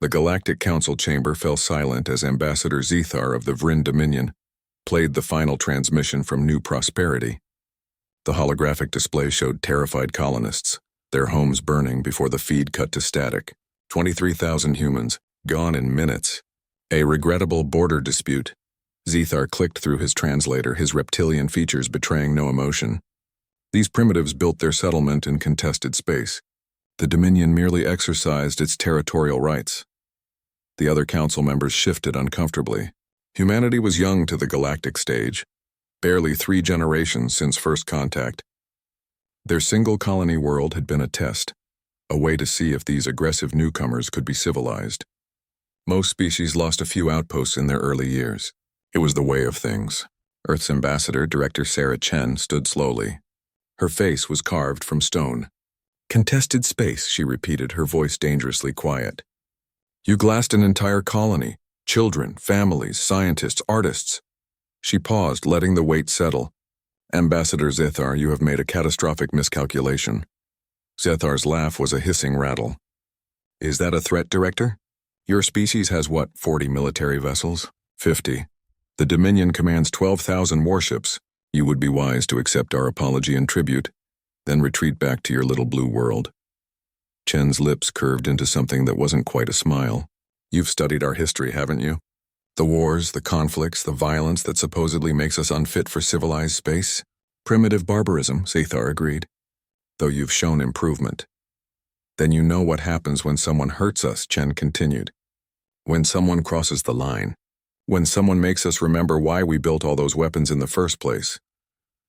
The Galactic Council chamber fell silent as Ambassador Zethar of the Vryn Dominion played the final transmission from New Prosperity. The holographic display showed terrified colonists, their homes burning before the feed cut to static. 23,000 humans, gone in minutes. A regrettable border dispute. Zethar clicked through his translator, his reptilian features betraying no emotion. These primitives built their settlement in contested space. The Dominion merely exercised its territorial rights. The other council members shifted uncomfortably. Humanity was young to the galactic stage, barely 3 generations since first contact. Their single colony world had been a test, a way to see if these aggressive newcomers could be civilized. Most species lost a few outposts in their early years. It was the way of things. Earth's ambassador, Director Sarah Chen, stood slowly. Her face was carved from stone. "Contested space," she repeated, her voice dangerously quiet. "You glassed an entire colony, children, families, scientists, artists." She paused, letting the weight settle. "Ambassador Zethar, you have made a catastrophic miscalculation." Zethar's laugh was a hissing rattle. "Is that a threat, Director? Your species has what, 40 military vessels? 50. The Dominion commands 12,000 warships. You would be wise to accept our apology and tribute, then retreat back to your little blue world." Chen's lips curved into something that wasn't quite a smile. "You've studied our history, haven't you? The wars, the conflicts, the violence that supposedly makes us unfit for civilized space? Primitive barbarism," Zethar agreed. "Though you've shown improvement." "Then you know what happens when someone hurts us," Chen continued. "When someone crosses the line. When someone makes us remember why we built all those weapons in the first place."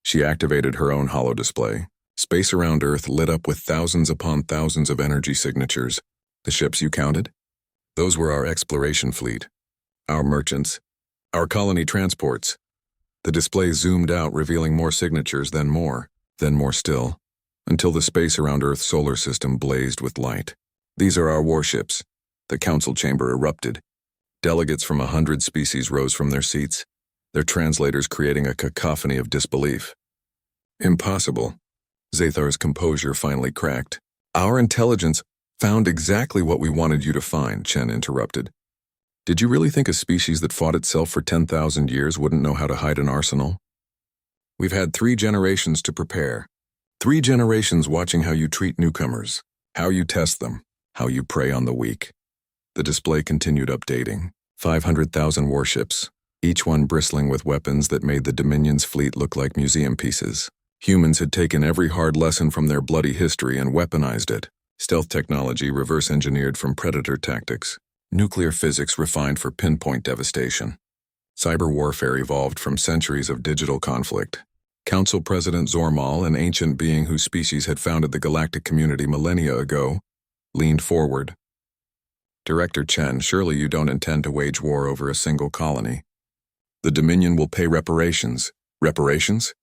She activated her own holo display. Space around Earth lit up with thousands upon thousands of energy signatures. "The ships you counted? Those were our exploration fleet. Our merchants. Our colony transports." The display zoomed out, revealing more signatures, then more still, until the space around Earth's solar system blazed with light. "These are our warships." The council chamber erupted. Delegates from 100 species rose from their seats, their translators creating a cacophony of disbelief. "Impossible." Zethar's composure finally cracked. "Our intelligence found exactly what we wanted you to find," Chen interrupted. "Did you really think a species that fought itself for 10,000 years wouldn't know how to hide an arsenal? We've had 3 generations to prepare. 3 generations watching how you treat newcomers, how you test them, how you prey on the weak." The display continued updating. 500,000 warships, each one bristling with weapons that made the Dominion's fleet look like museum pieces. Humans had taken every hard lesson from their bloody history and weaponized it. Stealth technology reverse-engineered from predator tactics. Nuclear physics refined for pinpoint devastation. Cyber warfare evolved from centuries of digital conflict. Council President Zormal, an ancient being whose species had founded the galactic community millennia ago, leaned forward. "Director Chen, surely you don't intend to wage war over a single colony. The Dominion will pay reparations." "Reparations?"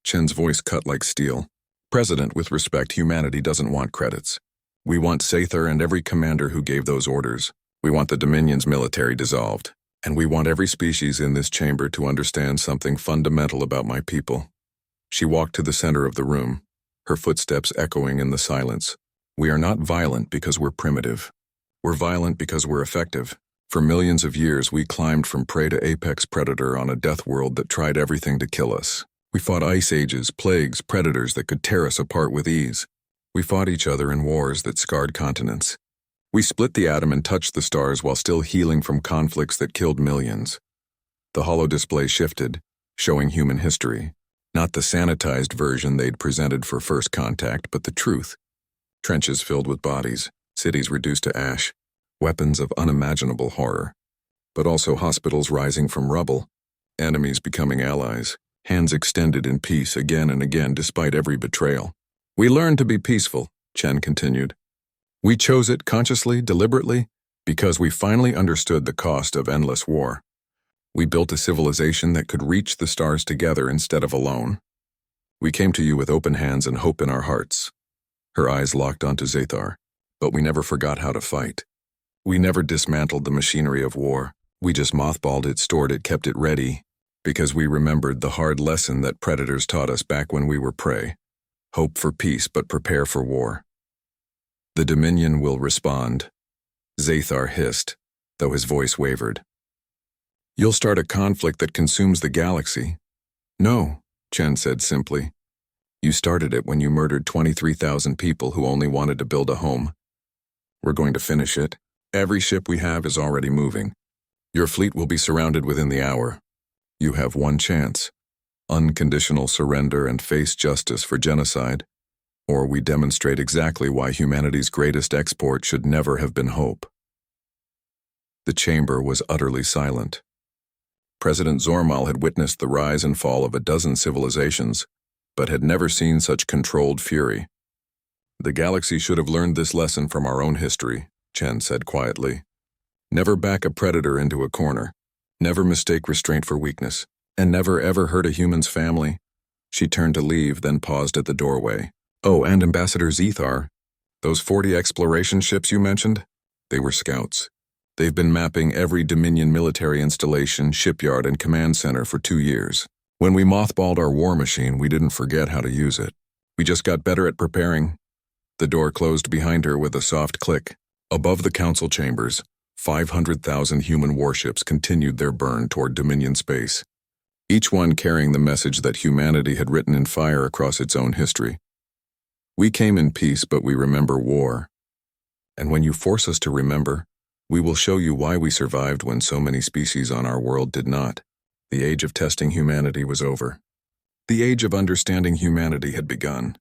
Chen's voice cut like steel. "President, with respect, humanity doesn't want credits. We want Zethar and every commander who gave those orders. We want the Dominion's military dissolved. And we want every species in this chamber to understand something fundamental about my people." She walked to the center of the room, her footsteps echoing in the silence. "We are not violent because we're primitive. We're violent because we're effective. For millions of years, we climbed from prey to apex predator on a death world that tried everything to kill us. We fought ice ages, plagues, predators that could tear us apart with ease. We fought each other in wars that scarred continents. We split the atom and touched the stars while still healing from conflicts that killed millions." The holo display shifted, showing human history. Not the sanitized version they'd presented for first contact, but the truth. Trenches filled with bodies, cities reduced to ash, weapons of unimaginable horror. But also hospitals rising from rubble, enemies becoming allies, hands extended in peace again and again despite every betrayal. "We learned to be peaceful," Chen continued. "We chose it consciously, deliberately, because we finally understood the cost of endless war. We built a civilization that could reach the stars together instead of alone. We came to you with open hands and hope in our hearts." Her eyes locked onto Zethar. "But we never forgot how to fight. We never dismantled the machinery of war. We just mothballed it, stored it, kept it ready, because we remembered the hard lesson that predators taught us back when we were prey. Hope for peace, but prepare for war. The Dominion will respond." Zathar hissed, though his voice wavered. You'll start a conflict that consumes the galaxy. No, Chen said simply. You started it when you murdered 23,000 people who only wanted to build a home. We're going to finish it. Every ship we have is already moving. Your fleet will be surrounded within the hour. You have one chance. Unconditional surrender and face justice for genocide, or we demonstrate exactly why humanity's greatest export should never have been hope. The chamber was utterly silent. President Zormal had witnessed the rise and fall of a dozen civilizations, but had never seen such controlled fury. The galaxy should have learned this lesson from our own history, Chen said quietly. Never back a predator into a corner. Never mistake restraint for weakness. And never ever hurt a human's family. She turned to leave, then paused at the doorway. Oh, and Ambassador Zathar, those 40 exploration ships you mentioned? They were scouts. They've been mapping every Dominion military installation, shipyard, and command center for 2 years. When we mothballed our war machine, we didn't forget how to use it. We just got better at preparing. The door closed behind her with a soft click. Above the council chambers, 500,000 human warships continued their burn toward Dominion space, each one carrying the message that humanity had written in fire across its own history. We came in peace, but we remember war. And when you force us to remember, we will show you why we survived when so many species on our world did not. The age of testing humanity was over. The age of understanding humanity had begun.